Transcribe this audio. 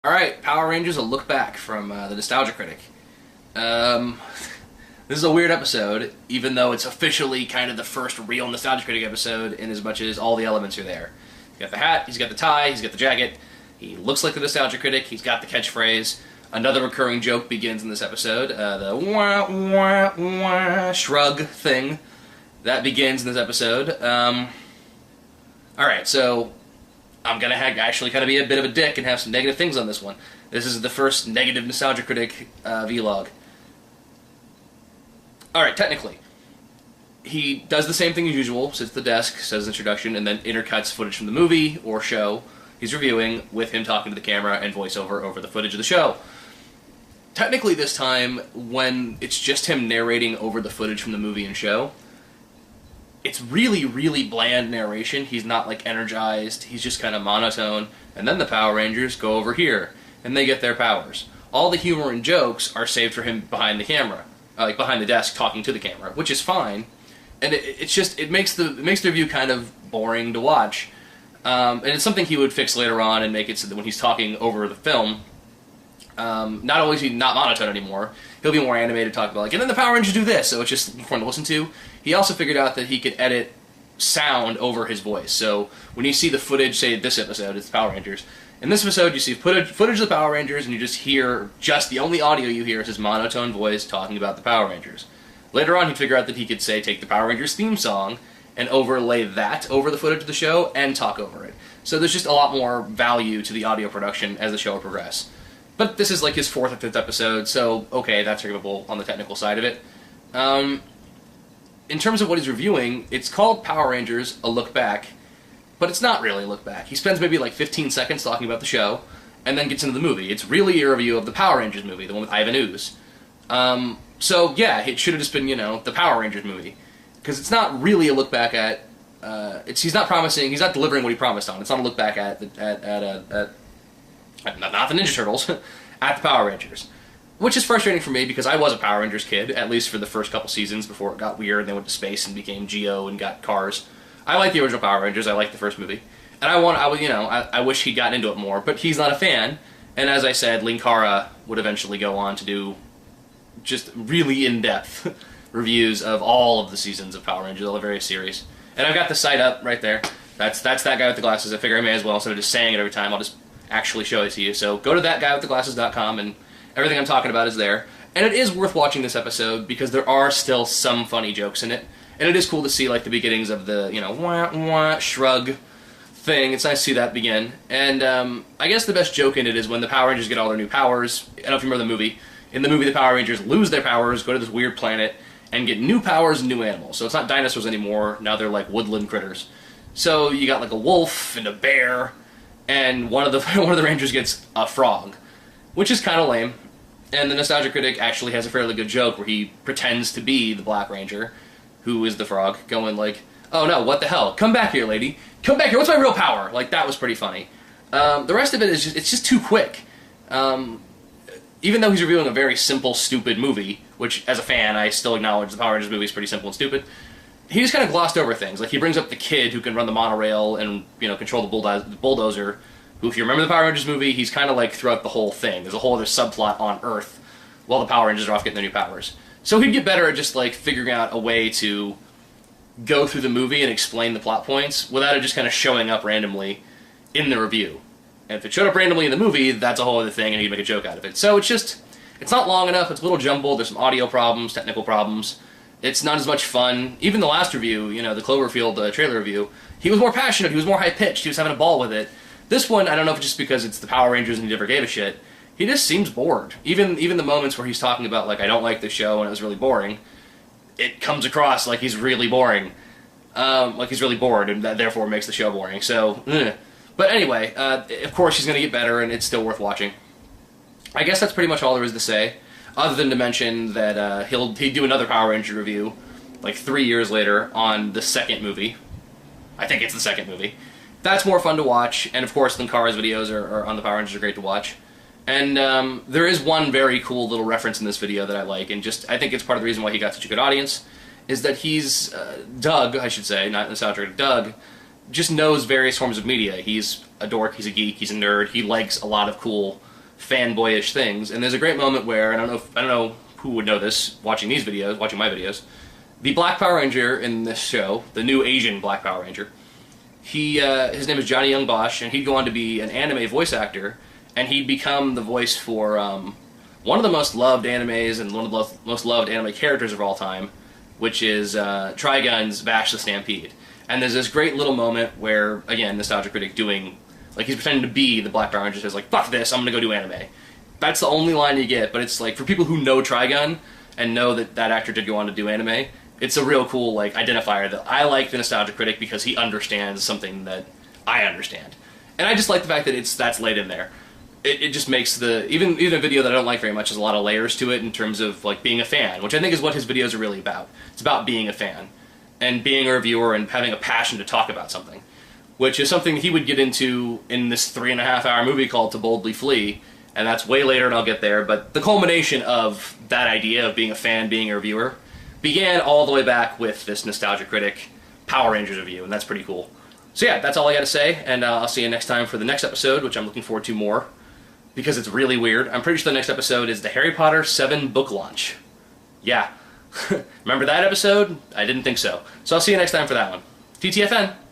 Alright, Power Rangers, a look back from the Nostalgia Critic. This is a weird episode, even though it's officially kind of the first real Nostalgia Critic episode, in as much as all the elements are there. He's got the hat, he's got the tie, he's got the jacket, he looks like the Nostalgia Critic, he's got the catchphrase. Another recurring joke begins in this episode, the wah wah wah shrug thing. That begins in this episode. Alright, so I'm going to actually kind of be a bit of a dick and have some negative things on this one. This is the first negative Nostalgia Critic vlog. Alright, technically, he does the same thing as usual, sits at the desk, says his introduction, and then intercuts footage from the movie or show he's reviewing with him talking to the camera and voiceover over the footage of the show. Technically this time, when it's just him narrating over the footage from the movie and show, it's really, really bland narration. He's not, like, energized. He's just kind of monotone. And then the Power Rangers go over here, and they get their powers. All the humor and jokes are saved for him behind the camera, like behind the desk talking to the camera, which is fine. And it makes the review kind of boring to watch. And it's something he would fix later on and make it so that when he's talking over the film, not only is he not monotone anymore, he'll be more animated, talk about, like, and then the Power Rangers do this, so it's just fun to listen to. He also figured out that he could edit sound over his voice. So when you see the footage, say this episode, it's the Power Rangers. In this episode, you see footage of the Power Rangers, and you just hear, the only audio you hear is his monotone voice talking about the Power Rangers. Later on, he'd figure out that he could, say, take the Power Rangers theme song and overlay that over the footage of the show and talk over it. So there's just a lot more value to the audio production as the show will progress. But this is like his 4th or 5th episode, so okay, that's forgivable on the technical side of it. In terms of what he's reviewing, it's called Power Rangers, a look back, but it's not really a look back. He spends maybe like 15 seconds talking about the show, and then gets into the movie. It's really a review of the Power Rangers movie, the one with Ivan Ooze. So yeah, it should have just been, the Power Rangers movie. Because it's not really a look back at, he's not delivering what he promised on. It's not a look back at not the Ninja Turtles, at the Power Rangers. Which is frustrating for me because I was a Power Rangers kid, at least for the first couple seasons before it got weird and they went to space and became Geo and got cars. I like the original Power Rangers, I like the first movie. And I wish he'd gotten into it more, but he's not a fan. And as I said, Linkara would eventually go on to do just really in-depth reviews of all of the seasons of Power Rangers, all the various series. And I've got the site up right there. That's that guy with the glasses. I figure I may as well, instead of just saying it every time, I'll just actually show it to you. So go to thatguywiththeglasses.com and everything I'm talking about is there. And it is worth watching this episode because there are still some funny jokes in it. And it is cool to see, like, the beginnings of the, wah, wah, shrug thing. It's nice to see that begin. And I guess the best joke in it is when the Power Rangers get all their new powers. I don't know if you remember the movie. In the movie, the Power Rangers lose their powers, go to this weird planet, and get new powers and new animals. So it's not dinosaurs anymore. Now they're, like, woodland critters. So you got, like, a wolf and a bear, and one of the Rangers gets a frog, which is kind of lame. And the Nostalgia Critic actually has a fairly good joke where he pretends to be the Black Ranger, who is the frog, going like, oh no, what the hell? Come back here, lady. Come back here, what's my real power? Like, that was pretty funny. The rest of it is it's just too quick. Even though he's reviewing a very simple, stupid movie, which, as a fan, I still acknowledge the Power Rangers movie is pretty simple and stupid, he just kind of glossed over things. Like, he brings up the kid who can run the monorail and, control the bulldozer, who, if you remember the Power Rangers movie, he's kind of like throughout the whole thing. There's a whole other subplot on Earth while the Power Rangers are off getting their new powers. So he'd get better at just, like, figuring out a way to go through the movie and explain the plot points without it just kind of showing up randomly in the review. And if it showed up randomly in the movie, that's a whole other thing and he'd make a joke out of it. So it's not long enough, it's a little jumbled, there's some audio problems, technical problems. It's not as much fun. Even the last review, the Cloverfield trailer review, he was more passionate, he was more high-pitched, he was having a ball with it. This one, I don't know if it's just because it's the Power Rangers and he never gave a shit, he just seems bored. Even the moments where he's talking about, like, I don't like the show and it was really boring, it comes across like he's really boring. Like he's really bored, and that therefore makes the show boring. So, But anyway, of course he's going to get better, and it's still worth watching. I guess that's pretty much all there is to say, other than to mention that he'd do another Power Ranger review, like 3 years later, on the second movie. I think it's the second movie. That's more fun to watch, and of course Linkara's videos are on the Power Rangers are great to watch. And there is one very cool little reference in this video that I like, and I think it's part of the reason why he got such a good audience, is that Doug, I should say, not Nostalgia, Doug, just knows various forms of media. He's a dork, he's a geek, he's a nerd, he likes a lot of cool fanboyish things. And there's a great moment where, and I don't know who would know this watching these videos, watching my videos, the Black Power Ranger in this show, the new Asian Black Power Ranger, his name is Johnny Young Bosch, and he'd go on to be an anime voice actor, and he'd become the voice for one of the most loved animes and one of the most loved anime characters of all time, which is Trigun's Vash the Stampede. And there's this great little moment where, again, Nostalgia Critic doing, like, he's pretending to be the Black Power Ranger, says, like, fuck this, I'm gonna go do anime. That's the only line you get, but it's, like, for people who know Trigun and know that that actor did go on to do anime, it's a real cool, like, identifier that I like the Nostalgia Critic because he understands something that I understand. And I just like the fact that that's laid in there. It just makes even a video that I don't like very much has a lot of layers to it in terms of, like, being a fan, which I think is what his videos are really about. It's about being a fan and being a reviewer and having a passion to talk about something, which is something he would get into in this 3.5-hour movie called To Boldly Flee, and that's way later and I'll get there, but the culmination of that idea of being a fan, being a reviewer, began all the way back with this Nostalgia Critic Power Rangers review, and that's pretty cool. So yeah, that's all I got to say, and I'll see you next time for the next episode, which I'm looking forward to more, because it's really weird. I'm pretty sure the next episode is the Harry Potter 7 book launch. Yeah. Remember that episode? I didn't think so. So I'll see you next time for that one. TTFN!